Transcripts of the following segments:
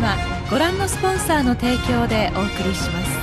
はご覧のスポンサーの提供でお送りします。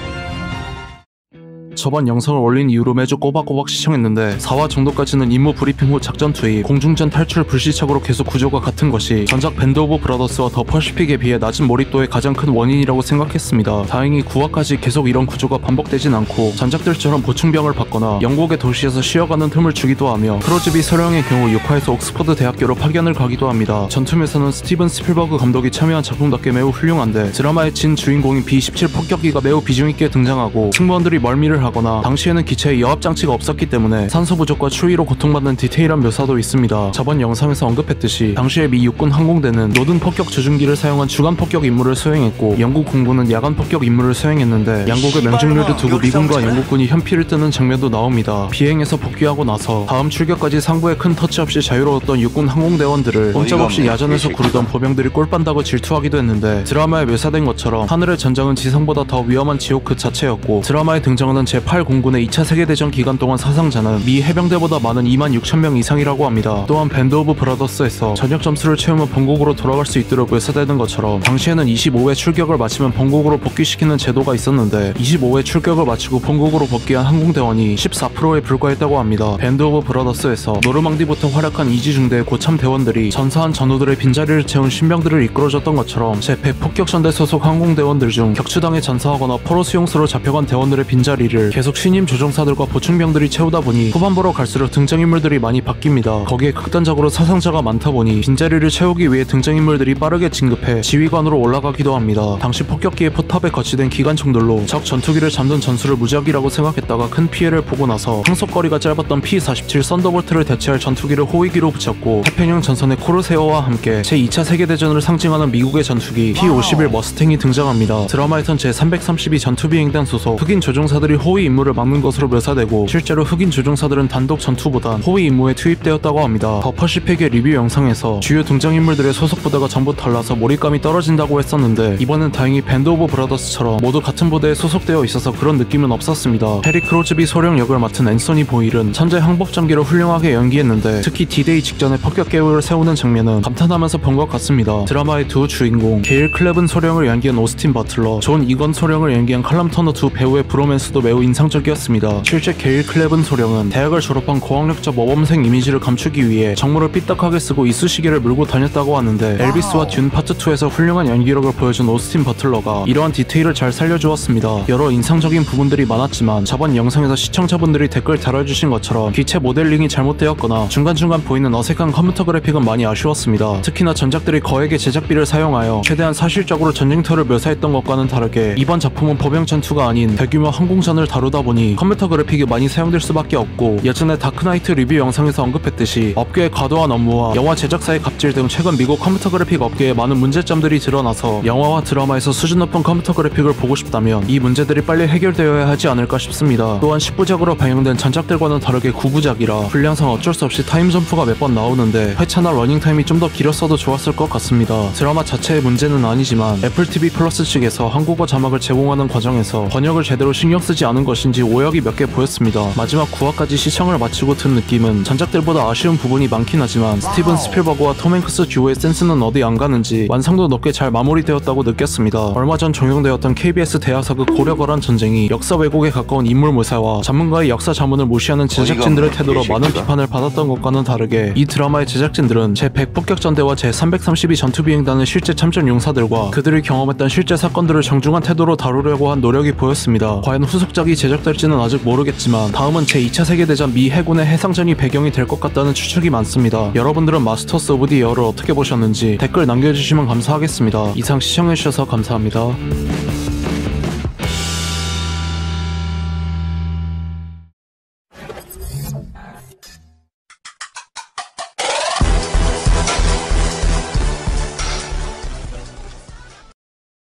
저번 영상을 올린 이후로 매주 꼬박꼬박 시청했는데 4화 정도까지는 임무 브리핑 후 작전 투입, 공중전 탈출 불시착으로 계속 구조가 같은 것이 전작 밴드 오브 브라더스와 더 퍼시픽에 비해 낮은 몰입도의 가장 큰 원인이라고 생각했습니다. 다행히 9화까지 계속 이런 구조가 반복되진 않고 전작들처럼 보충병을 받거나 영국의 도시에서 쉬어가는 틈을 주기도 하며 크로즈비 서령의 경우 6화에서 옥스퍼드 대학교로 파견을 가기도 합니다. 전투에서는 스티븐 스필버그 감독이 참여한 작품답게 매우 훌륭한데 드라마의 진 주인공인 B-17 폭격기가 매우 비중있게 등장하고 승무원들이 멀미를 하거나 당시에는 기체에 여압 장치가 없었기 때문에 산소 부족과 추위로 고통받는 디테일한 묘사도 있습니다. 저번 영상에서 언급했듯이 당시에 미 육군 항공대는 노든 폭격 조준기를 사용한 주간 폭격 임무를 수행했고 영국 공군은 야간 폭격 임무를 수행했는데 양국의 명중률을 두고 미군과 영국군이 현피를 뜨는 장면도 나옵니다. 비행에서 복귀하고 나서 다음 출격까지 상부에 큰 터치 없이 자유로웠던 육군 항공대원들을 꼼짝없이 야전에서 구르던 보병들이 꼴빤다고 질투하기도 했는데 드라마에 묘사된 것처럼 하늘의 전장은 지상보다 더 위험한 지옥 그 자체였고 드라마에 등장하는 제8공군의 2차 세계대전 기간 동안 사상자는 미 해병대보다 많은 26,000명 이상이라고 합니다. 또한 밴드 오브 브라더스에서 전역 점수를 채우면 본국으로 돌아갈 수 있도록 묘사되는 것처럼 당시에는 25회 출격을 마치면 본국으로 복귀시키는 제도가 있었는데 25회 출격을 마치고 본국으로 복귀한 항공대원이 14%에 불과했다고 합니다. 밴드 오브 브라더스에서 노르망디부터 활약한 이지중대의 고참 대원들이 전사한 전우들의 빈자리를 채운 신병들을 이끌어줬던 것처럼 제100폭격전대 소속 항공대원들 중 격추당해 전사하거나 포로 수용소로 잡혀간 대원들의 빈자리를 계속 신임 조종사들과 보충병들이 채우다 보니 후반부로 갈수록 등장인물들이 많이 바뀝니다. 거기에 극단적으로 사상자가 많다 보니 빈자리를 채우기 위해 등장인물들이 빠르게 진급해 지휘관으로 올라가기도 합니다. 당시 폭격기의 포탑에 거치된 기관총들로 적 전투기를 잡는 전술을 무작위라고 생각했다가 큰 피해를 보고 나서 항속거리가 짧았던 P-47 썬더볼트를 대체할 전투기를 호위기로 붙였고 태평양 전선의 코르세어와 함께 제2차 세계대전을 상징하는 미국의 전투기 P-51 머스탱이 등장합니다. 드라마에선 제332 전투비행단 소속 흑인 조종사들이 호위 임무를 막는 것으로 묘사되고 실제로 흑인 조종사들은 단독 전투보단 호위 임무에 투입되었다고 합니다. 더 퍼시픽의 리뷰 영상에서 주요 등장인물들의 소속 부대가 전부 달라서 몰입감이 떨어진다고 했었는데 이번엔 다행히 밴드 오브 브라더스처럼 모두 같은 부대에 소속되어 있어서 그런 느낌은 없었습니다. 해리 크로즈비 소령 역을 맡은 앤서니 보일은 천재 항법전기로 훌륭하게 연기했는데 특히 D-Day 직전에 폭격 계획을 세우는 장면은 감탄하면서 본 것 같습니다. 드라마의 두 주인공 게일 클랩은 소령을 연기한 오스틴 버틀러, 존 이건 소령을 연기한 칼럼 터너 두 배우의 브로맨스도 매우 인상적이었습니다. 실제 게일 클랩은 소령은 대학을 졸업한 고학력자 모범생 이미지를 감추기 위해 정무를 삐딱하게 쓰고 이쑤시개를 물고 다녔다고 하는데 엘비스와 듄 파트 2에서 훌륭한 연기력을 보여준 오스틴 버틀러가 이러한 디테일을 잘 살려주었습니다. 여러 인상적인 부분들이 많았지만 저번 영상에서 시청자분들이 댓글 달아주신 것처럼 기체 모델링이 잘못되었거나 중간중간 보이는 어색한 컴퓨터 그래픽은 많이 아쉬웠습니다. 특히나 전작들이 거액의 제작비를 사용하여 최대한 사실적으로 전쟁터를 묘사했던 것과는 다르게 이번 작품은 보병 전투가 아닌 대규모 항공전을 다루다 보니 컴퓨터 그래픽이 많이 사용될 수밖에 없고 예전에 다크나이트 리뷰 영상에서 언급했듯이 업계의 과도한 업무와 영화 제작사의 갑질 등 최근 미국 컴퓨터 그래픽 업계에 많은 문제점들이 드러나서 영화와 드라마에서 수준 높은 컴퓨터 그래픽을 보고 싶다면 이 문제들이 빨리 해결되어야 하지 않을까 싶습니다. 또한 10부작으로 방영된 전작들과는 다르게 9부작이라 분량상 어쩔 수 없이 타임 점프가 몇 번 나오는데 회차나 러닝타임이 좀 더 길었어도 좋았을 것 같습니다. 드라마 자체의 문제는 아니지만 애플 TV 플러스 측에서 한국어 자막을 제공하는 과정에서 번역을 제대로 신경 쓰지 않은 것인지 오역이 몇 개 보였습니다. 마지막 9화까지 시청을 마치고 든 느낌은 전작들보다 아쉬운 부분이 많긴 하지만 스티븐 스필버그와 톰 행크스 듀오의 센스는 어디 안 가는지 완성도 높게 잘 마무리되었다고 느꼈습니다. 얼마 전 종영되었던 KBS 대하사극 고려거란 전쟁이 역사 왜곡에 가까운 인물 묘사와 전문가의 역사 자문을 무시하는 제작진들의 태도로 많은 비판을 받았던 것과는 다르게 이 드라마의 제작진들은 제100 폭격전대와 제332 전투비행단의 실제 참전 용사들과 그들이 경험했던 실제 사건들을 정중한 태도로 다루려고 한 노력이 보였습니다. 과연 후속작이 제작될지는 아직 모르겠지만 다음은 제2차 세계대전 미 해군의 해상전이 배경이 될 것 같다는 추측이 많습니다. 여러분들은 마스터스 오브 디 에어를 어떻게 보셨는지 댓글 남겨주시면 감사하겠습니다. 이상 시청해주셔서 감사합니다.